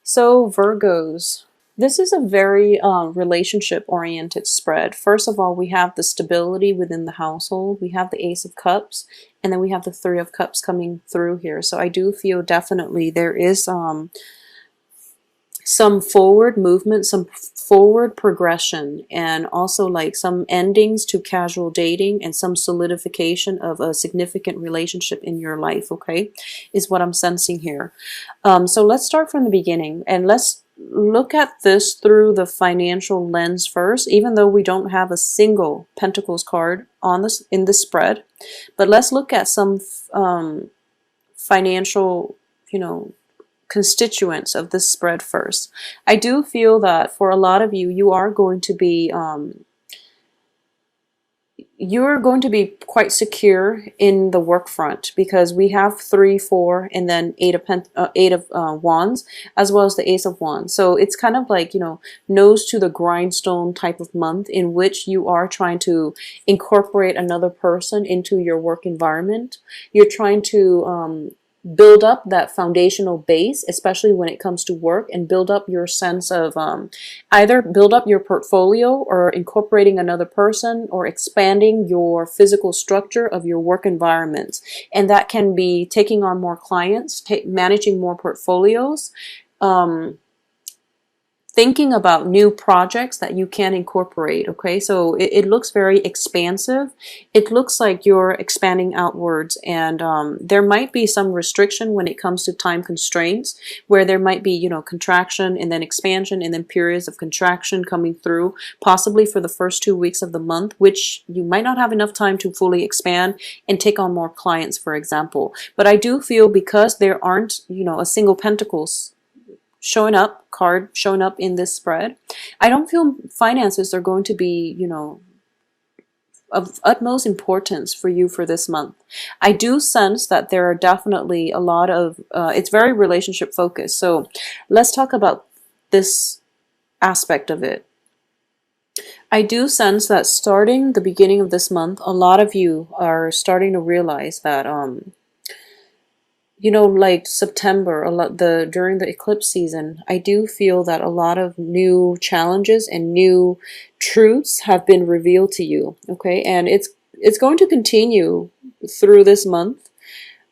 So Virgos, this is a very relationship-oriented spread. First of all, we have the stability within the household. We have the Ace of Cups, and then we have the Three of Cups coming through here. So I do feel definitely there is some forward movement, some forward progression, and also like some endings to casual dating and some solidification of a significant relationship in your life, okay, is what I'm sensing here. So let's start from the beginning and let's look at this through the financial lens first, even though we don't have a single Pentacles card on this in this spread. But let's look at some financial, constituents of this spread first. I do feel that for a lot of you, you are going to be quite secure in the work front, because we have 3, 4, and then eight of wands, as well as the Ace of Wands. So it's kind of like, nose to the grindstone type of month, in which you are trying to incorporate another person into your work environment. You're trying to build up that foundational base, especially when it comes to work, and build up your sense of either build up your portfolio or incorporating another person or expanding your physical structure of your work environment. And that can be taking on more clients, managing more portfolios, thinking about new projects that you can incorporate, okay? So it looks very expansive. It looks like you're expanding outwards, and there might be some restriction when it comes to time constraints, where there might be, contraction and then expansion and then periods of contraction coming through, possibly for the first 2 weeks of the month, which you might not have enough time to fully expand and take on more clients, for example. But I do feel, because there aren't, a single Pentacles card showing up in this spread, I don't feel finances are going to be, of utmost importance for you for this month. I do sense that there are definitely a lot of, it's very relationship focused. So let's talk about this aspect of it. I do sense that starting the beginning of this month, a lot of you are starting to realize that, like September, during the eclipse season, I do feel that a lot of new challenges and new truths have been revealed to you, okay? And it's going to continue through this month,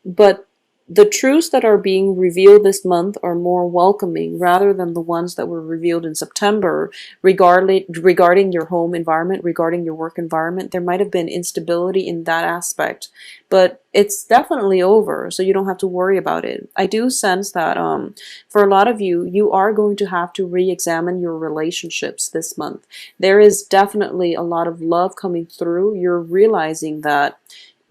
but the truths that are being revealed this month are more welcoming rather than the ones that were revealed in September regarding your home environment, regarding your work environment. There might have been instability in that aspect, but it's definitely over, so you don't have to worry about it. I do sense that for a lot of you, you are going to have to re-examine your relationships this month. There is definitely a lot of love coming through. You're realizing that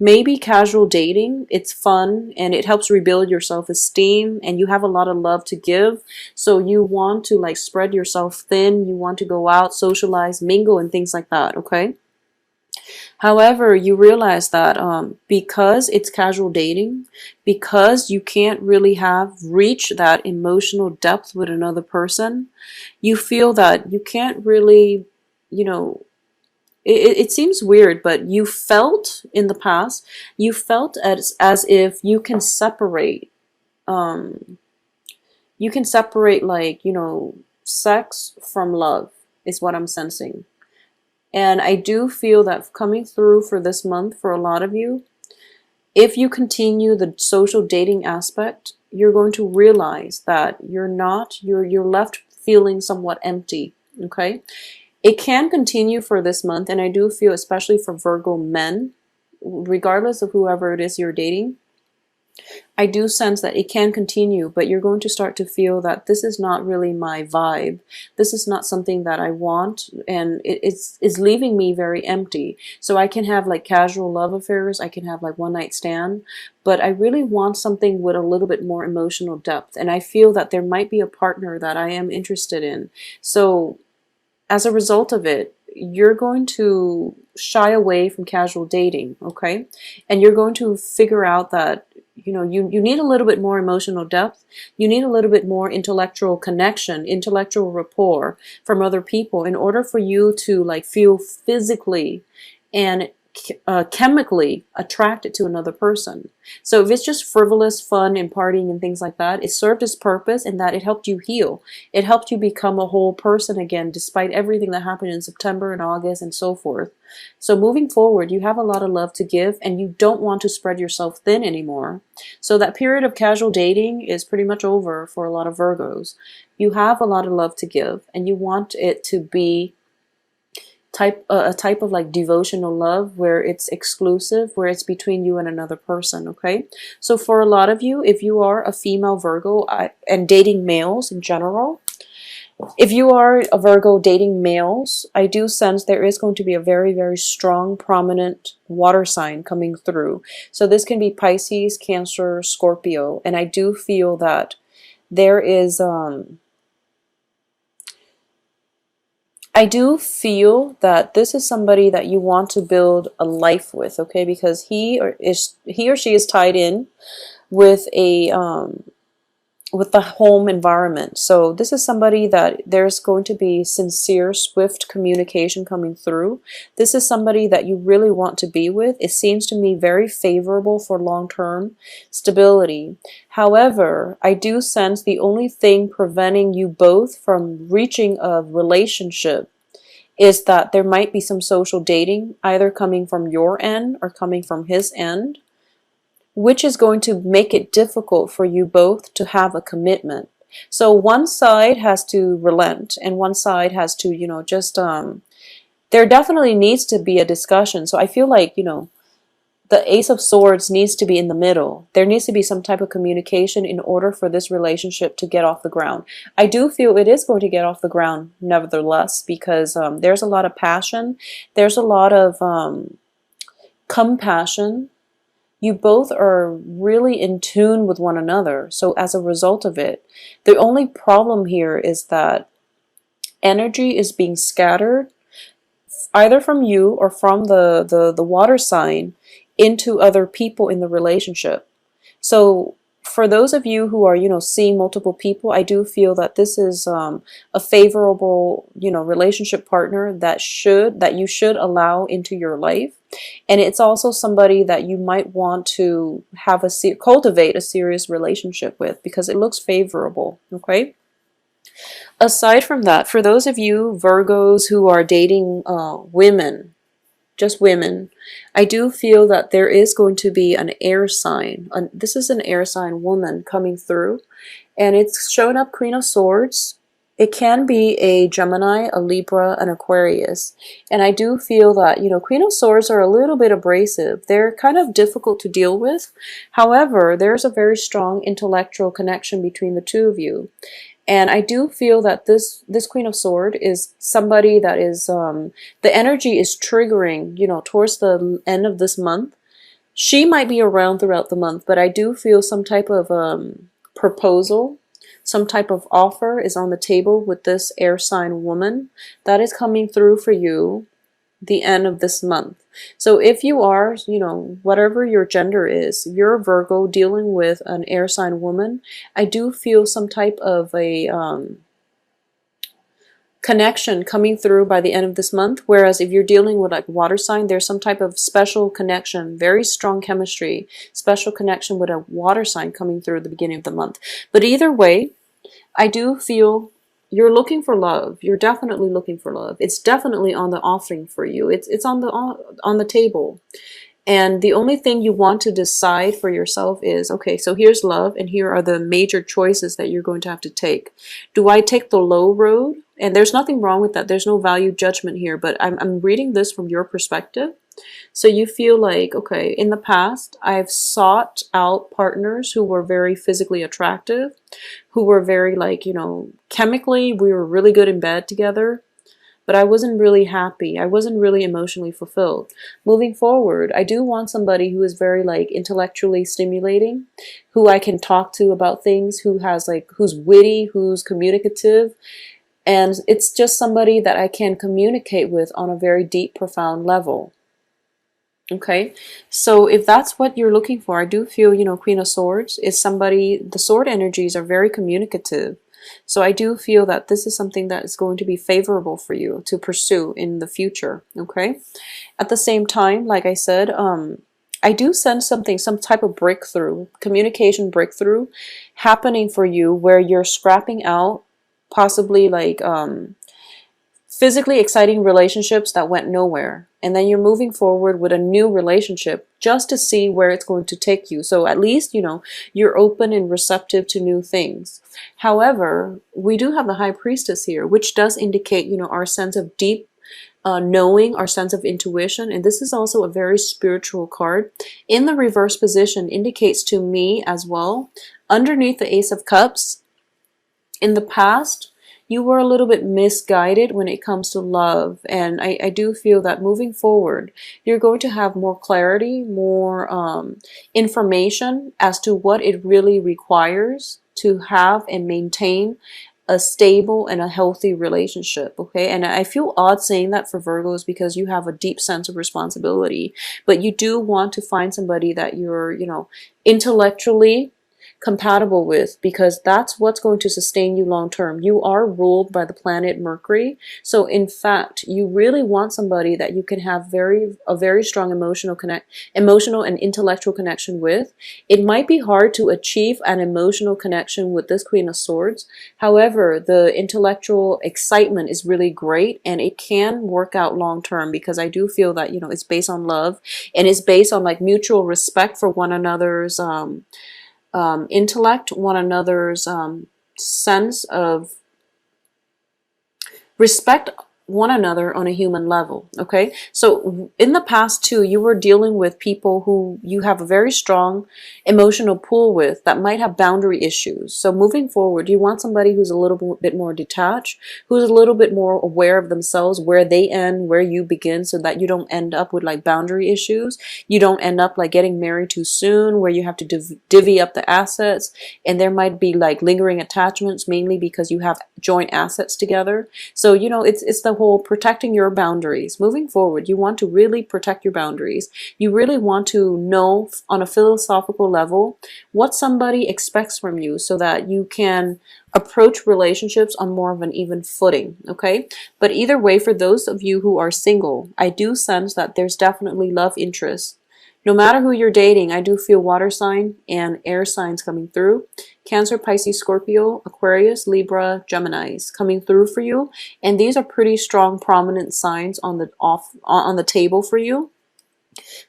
maybe casual dating, it's fun and it helps rebuild your self-esteem, and you have a lot of love to give. So you want to like spread yourself thin. You want to go out, socialize, mingle, and things like that, okay? However, you realize that because it's casual dating, because you can't really reach that emotional depth with another person, you feel that you can't really, it seems weird, but you felt in the past, you felt as if you can separate, like, sex from love, is what I'm sensing. And I do feel that coming through for this month for a lot of you, if you continue the social dating aspect, you're going to realize that you're left feeling somewhat empty, okay? It can continue for this month, and I do feel, especially for Virgo men, regardless of whoever it is you're dating, I do sense that it can continue, but you're going to start to feel that this is not really my vibe. This is not something that I want, and it's leaving me very empty. So I can have like casual love affairs, I can have like one night stand, but I really want something with a little bit more emotional depth, and I feel that there might be a partner that I am interested in. So as a result of it, you're going to shy away from casual dating, okay? And you're going to figure out that, you need a little bit more emotional depth. You need a little bit more intellectual connection, intellectual rapport from other people in order for you to like feel physically and chemically attracted to another person. So if it's just frivolous fun and partying and things like that, it served its purpose in that it helped you heal. It helped you become a whole person again, despite everything that happened in September and August and so forth. So moving forward, you have a lot of love to give, and you don't want to spread yourself thin anymore. So that period of casual dating is pretty much over for a lot of Virgos. You have a lot of love to give, and you want it to be a type of like devotional love where it's exclusive, where it's between you and another person. Okay, so for a lot of you, if you are a female Virgo, and dating males in general, if you are a Virgo dating males, I do sense there is going to be a very, very strong, prominent water sign coming through. So this can be Pisces, Cancer, Scorpio, and I do feel that there is I do feel that this is somebody that you want to build a life with, okay? Because he or she is tied in with with the home environment. So this is somebody that there's going to be sincere, swift communication coming through. This is somebody that you really want to be with. It seems to me very favorable for long-term stability. However, I do sense the only thing preventing you both from reaching a relationship is that there might be some social dating, either coming from your end or coming from his end, which is going to make it difficult for you both to have a commitment. So one side has to relent, and one side has to, just, there definitely needs to be a discussion. So I feel like, the Ace of Swords needs to be in the middle. There needs to be some type of communication in order for this relationship to get off the ground. I do feel it is going to get off the ground nevertheless, because there's a lot of passion. There's a lot of compassion. You both are really in tune with one another. So as a result of it, the only problem here is that energy is being scattered either from you or from the water sign into other people in the relationship. So for those of you who are, seeing multiple people, I do feel that this is a favorable, relationship partner that you should allow into your life. And it's also somebody that you might want to have cultivate a serious relationship with, because it looks favorable. Okay. Aside from that, for those of you Virgos who are dating women, just women, I do feel that there is going to be an air sign. This is an air sign woman coming through, and it's showing up Queen of Swords. It can be a Gemini, a Libra, an Aquarius. And I do feel that, Queen of Swords are a little bit abrasive. They're kind of difficult to deal with. However, there's a very strong intellectual connection between the two of you. And I do feel that this Queen of Swords is somebody that is, the energy is triggering, towards the end of this month. She might be around throughout the month, but I do feel some type of proposal, some type of offer is on the table with this air sign woman that is coming through for you the end of this month. So if you are, whatever your gender is, you're a Virgo dealing with an air sign woman, I do feel some type of a connection coming through by the end of this month. Whereas if you're dealing with like water sign, there's some type of special connection, very strong chemistry, special connection with a water sign coming through at the beginning of the month. But either way, I do feel you're looking for love. You're definitely looking for love. It's definitely on the offering for you. It's on the table. And the only thing you want to decide for yourself is, okay, so here's love, and here are the major choices that you're going to have to take. Do I take the low road? And there's nothing wrong with that. There's no value judgment here, but I'm reading this from your perspective. So you feel like, okay, in the past, I've sought out partners who were very physically attractive, who were very like, chemically, we were really good in bed together, but I wasn't really happy. I wasn't really emotionally fulfilled. Moving forward, I do want somebody who is very like intellectually stimulating, who I can talk to about things, who's witty, who's communicative. And it's just somebody that I can communicate with on a very deep, profound level. Okay, so if that's what you're looking for, I do feel, Queen of Swords is somebody, the sword energies are very communicative. So I do feel that this is something that is going to be favorable for you to pursue in the future, okay? At the same time, like I said, I do sense something, some type of breakthrough, communication breakthrough happening for you where you're scrapping out possibly like physically exciting relationships that went nowhere. And then you're moving forward with a new relationship just to see where it's going to take you. So at least, you know, you're open and receptive to new things. However, we do have the High Priestess here, which does indicate, you know, our sense of deep knowing, our sense of intuition. And this is also a very spiritual card. In the reverse position indicates to me as well, underneath the Ace of Cups, in the past, you were a little bit misguided when it comes to love. And I do feel that moving forward, you're going to have more clarity, more information as to what it really requires to have and maintain a stable and a healthy relationship. Okay. And I feel odd saying that for Virgos because you have a deep sense of responsibility, but you do want to find somebody that you're, you know, intellectually compatible with, because that's what's going to sustain you long term. You are ruled by the planet Mercury. So in fact, you really want somebody that you can have a very strong emotional and intellectual connection with. It might be hard to achieve an emotional connection with this Queen of Swords. However, the intellectual excitement is really great and it can work out long term, because I do feel that, you know, it's based on love and it's based on like mutual respect for one another's intellect, one another's sense of respect one another on a human level. Okay, so in the past too, you were dealing with people who you have a very strong emotional pull with that might have boundary issues. So moving forward, you want somebody who's a little bit more detached, who's a little bit more aware of themselves, where they end, where you begin, so that you don't end up with like boundary issues. You don't end up like getting married too soon, where you have to divvy up the assets, and there might be like lingering attachments, mainly because you have joint assets together. So, you know, it's the whole protecting your boundaries. Moving forward, you want to really protect your boundaries. You really want to know on a philosophical level what somebody expects from you, so that you can approach relationships on more of an even footing, okay? But either way, for those of you who are single, I do sense that there's definitely love interest. No matter who you're dating, I do feel water sign and air signs coming through. Cancer, Pisces, Scorpio, Aquarius, Libra, Geminis coming through for you. And these are pretty strong, prominent signs on the table for you.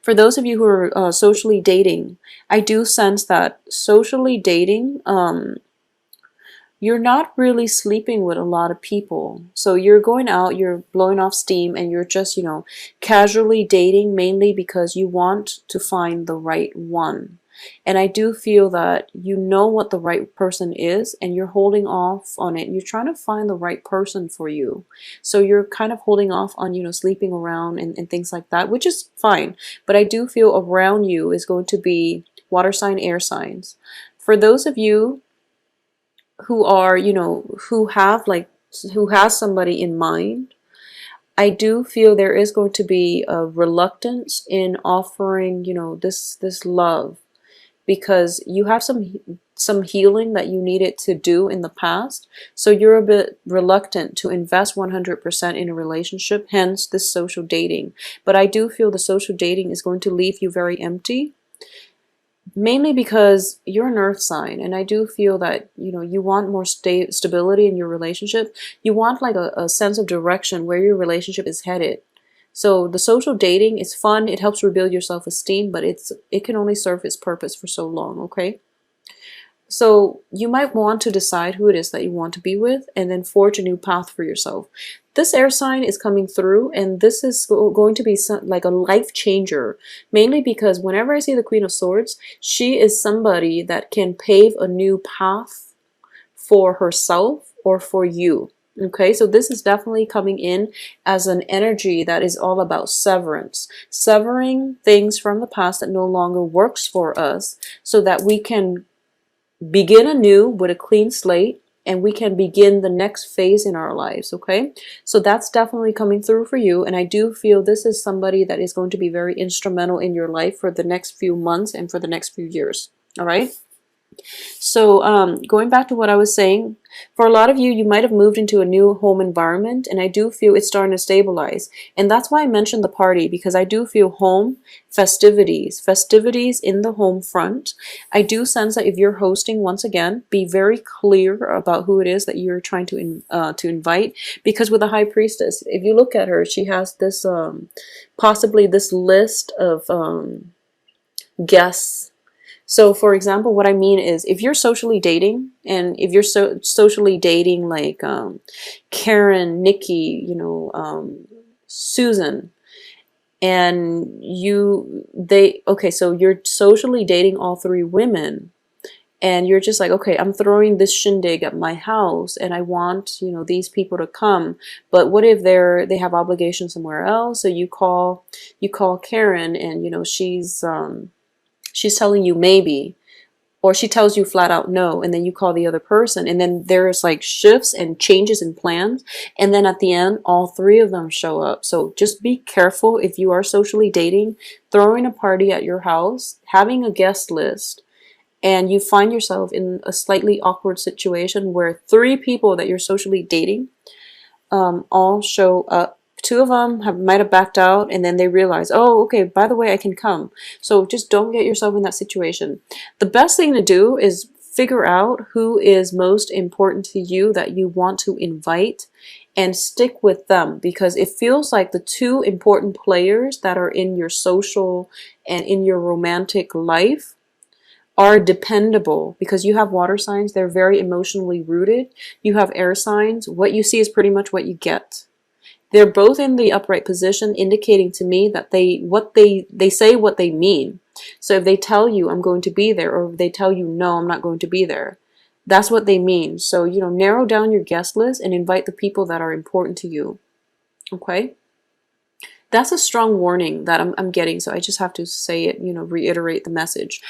For those of you who are socially dating, I do sense that socially dating, you're not really sleeping with a lot of people. So you're going out, you're blowing off steam, and you're just, you know, casually dating, mainly because you want to find the right one. And I do feel that you know what the right person is, and you're holding off on it. You're trying to find the right person for you. So you're kind of holding off on, you know, sleeping around and things like that, which is fine. But I do feel around you is going to be water sign, air signs. For those of you who are, you know, who has somebody in mind, I do feel there is going to be a reluctance in offering, you know, this love, because you have some healing that you needed to do in the past. So you're a bit reluctant to invest 100% in a relationship, hence this social dating. But I do feel the social dating is going to leave you very empty, mainly because you're an earth sign, and I do feel that, you know, you want more stability in your relationship. You want like a sense of direction where your relationship is headed. So the social dating is fun, it helps rebuild your self-esteem, but it can only serve its purpose for so long, okay? So you might want to decide who it is that you want to be with, and then forge a new path for yourself. This air sign is coming through, and this is going to be like a life changer, mainly because whenever I see the Queen of Swords, she is somebody that can pave a new path for herself or for you. Okay, so this is definitely coming in as an energy that is all about severance, severing things from the past that no longer works for us, so that we can begin anew with a clean slate, and we can begin the next phase in our lives. Okay, so that's definitely coming through for you, and I do feel this is somebody that is going to be very instrumental in your life for the next few months and for the next few years. All right, So, going back to what I was saying, for a lot of you, you might have moved into a new home environment, and I do feel it's starting to stabilize. And that's why I mentioned the party, because I do feel home, festivities in the home front. I do sense that if you're hosting, once again, be very clear about who it is that you're trying to invite, because with the High Priestess, if you look at her, she has this possibly this list of guests. So, for example, what I mean is if you're socially dating, and if you're socially dating like Karen, Nikki, Susan, and okay, so you're socially dating all three women, and you're just like, okay, I'm throwing this shindig at my house, and I want, these people to come, but what if they have obligations somewhere else? So you call Karen, and she's telling you maybe, or she tells you flat out no, and then you call the other person, and then there's like shifts and changes in plans, and then at the end all three of them show up. So just be careful if you are socially dating, throwing a party at your house, having a guest list, and you find yourself in a slightly awkward situation where three people that you're socially dating all show up. Two of them might have backed out, and then they realize, oh, okay, by the way, I can come. So just don't get yourself in that situation. The best thing to do is figure out who is most important to you that you want to invite, and stick with them, because it feels like the two important players that are in your social and in your romantic life are dependable, because you have water signs, they're very emotionally rooted. You have air signs, what you see is pretty much what you get. They're both in the upright position, indicating to me that they say what they mean. So if they tell you I'm going to be there, or if they tell you no, I'm not going to be there, that's what they mean. So, narrow down your guest list and invite the people that are important to you. Okay? That's a strong warning that I'm getting, so I just have to say it, reiterate the message.